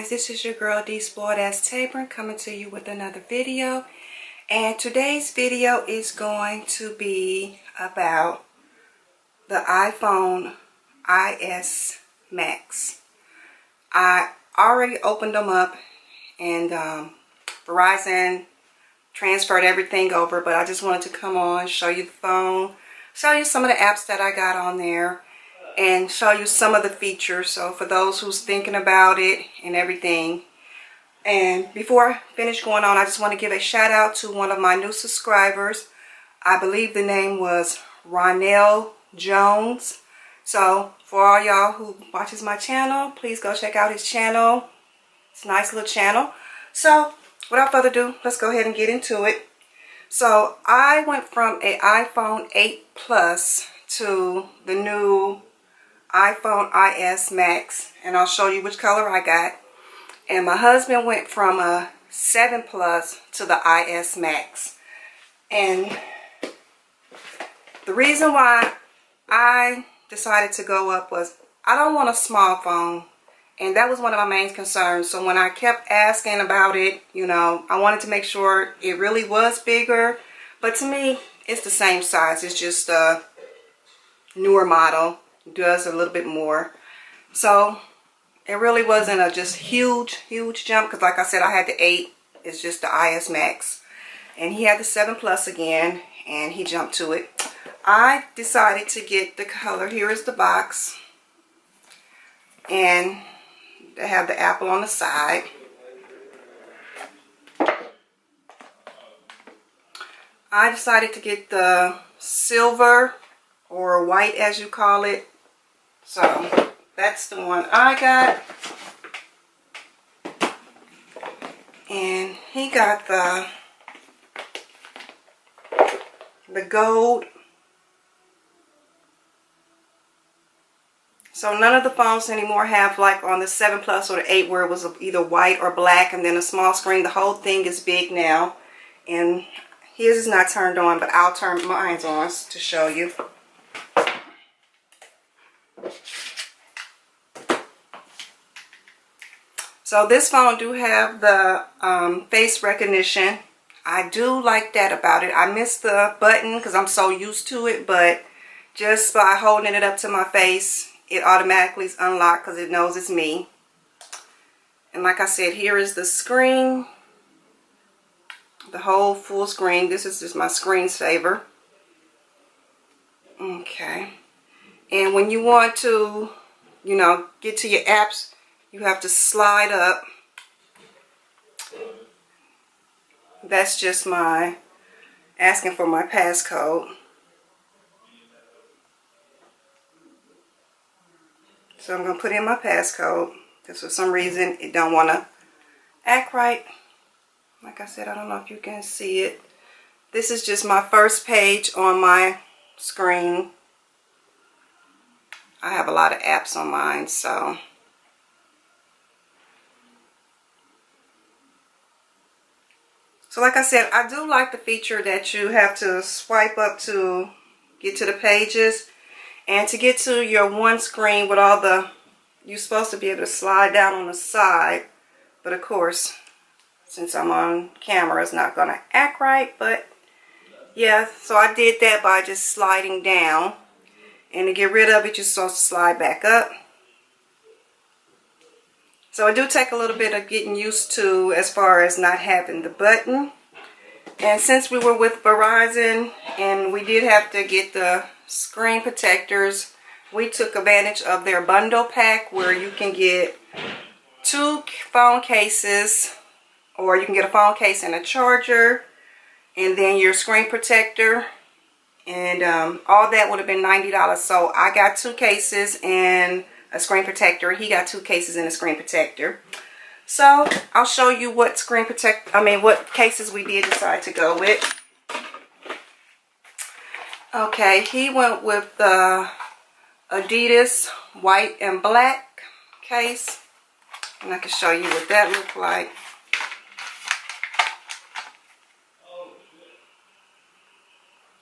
guys, this is your girl D Spoiled Ass TABRON coming to you with another video. And today's video is going to be about the iPhone XS Max. I already opened them up and Verizon transferred everything over, but I just wanted to come on, show you the phone, show you some of the apps that I got on there, and show you some of the features. So for those who's thinking about it and everything. And before I finish going on, I just want to give a shout out to one of my new subscribers. I believe the name was Ronell Jones. So for all y'all who watches my channel, please go check out his channel. It's a nice little channel. So without further ado, let's go ahead and get into it. So I went from an iPhone 8 Plus to the new iPhone XS Max, and I'll show you which color I got. And my husband went from a 7 Plus to the XS Max. And the reason why I decided to go up was I don't want a small phone, and that was one of my main concerns. So when I kept asking about it, you know, I wanted to make sure it really was bigger, but to me it's the same size. It's just a newer model, does a little bit more. So it really wasn't a just huge jump, because like I said, I had the 8, it's just the XS Max, and he had the 7 Plus again, and he jumped to it. I decided to get the color. Here is the box, and they have the apple on the side. I decided to get the silver, or white as you call it. So that's the one I got. And he got the gold. So none of the phones anymore have, like on the 7 Plus or the 8, where it was either white or black and then a small screen. The whole thing is big now. And his is not turned on, but I'll turn mine on to show you. So this phone do have the face recognition. I do like that about it. I miss the button because I'm so used to it, but just by holding it up to my face, it automatically is unlocked because it knows it's me. And like I said, here is the screen, the whole full screen. This is just my screensaver. Okay. And when you want to, you know, get to your apps, you have to slide up. That's just my asking for my passcode. So I'm going to put in my passcode, because for some reason it don't want to act right. Like I said, I don't know if you can see it. This is just my first page on my screen. I have a lot of apps on mine, so like I said, I do like the feature that you have to swipe up to get to the pages. And to get to your one screen with all the, you're supposed to be able to slide down on the side. But of course, since I'm on camera, it's not going to act right. But yeah, so I did that by just sliding down. And to get rid of it, you're supposed to slide back up. So it do take a little bit of getting used to as far as not having the button. And since we were with Verizon and we did have to get the screen protectors, we took advantage of their bundle pack, where you can get 2 phone cases, or you can get a phone case and a charger, and then your screen protector. And all that would have been $90. So I got 2 cases and a screen protector. He got 2 cases and a screen protector. So I'll show you what what cases we did decide to go with. Okay, he went with the Adidas white and black case, and I can show you what that looked like.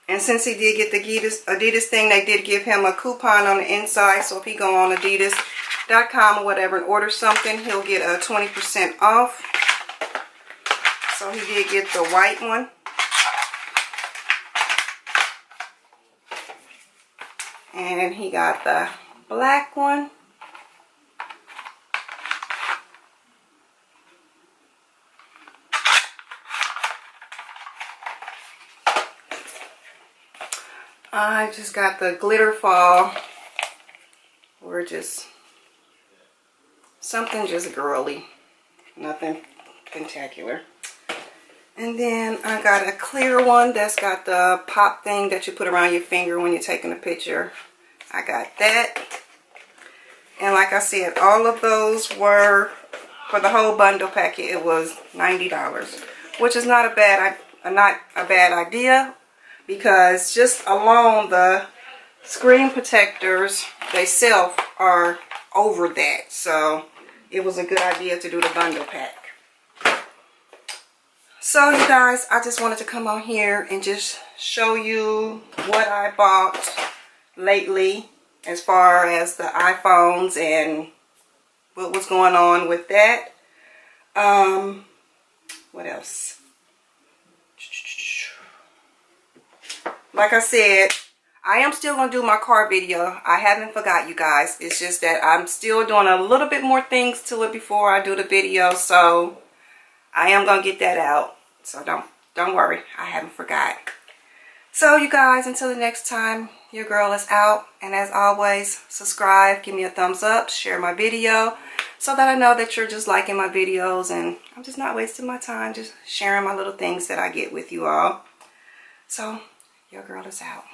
And since he did get the Adidas thing, they did give him a coupon on the inside. So if he go on Adidas, or whatever and order something, he'll get a 20% off. So he did get the white one. And he got the black one. I just got the glitter fall. We're just something just girly. Nothing spectacular. And then I got a clear one that's got the pop thing that you put around your finger when you're taking a picture. I got that. And like I said, all of those were, for the whole bundle packet, it was $90. Which is not a bad idea, because just alone the screen protectors themselves are over that. So it was a good idea to do the bundle pack. So you guys, I just wanted to come on here and just show you what I bought lately as far as the iPhones and what was going on with that. What else? Like I said, I am still going to do my car video. I haven't forgot, you guys. It's just that I'm still doing a little bit more things to it before I do the video. So I am going to get that out. So don't worry. I haven't forgot. So you guys, until the next time, your girl is out. And as always, subscribe, give me a thumbs up, share my video, so that I know that you're just liking my videos and I'm just not wasting my time, just sharing my little things that I get with you all. So your girl is out.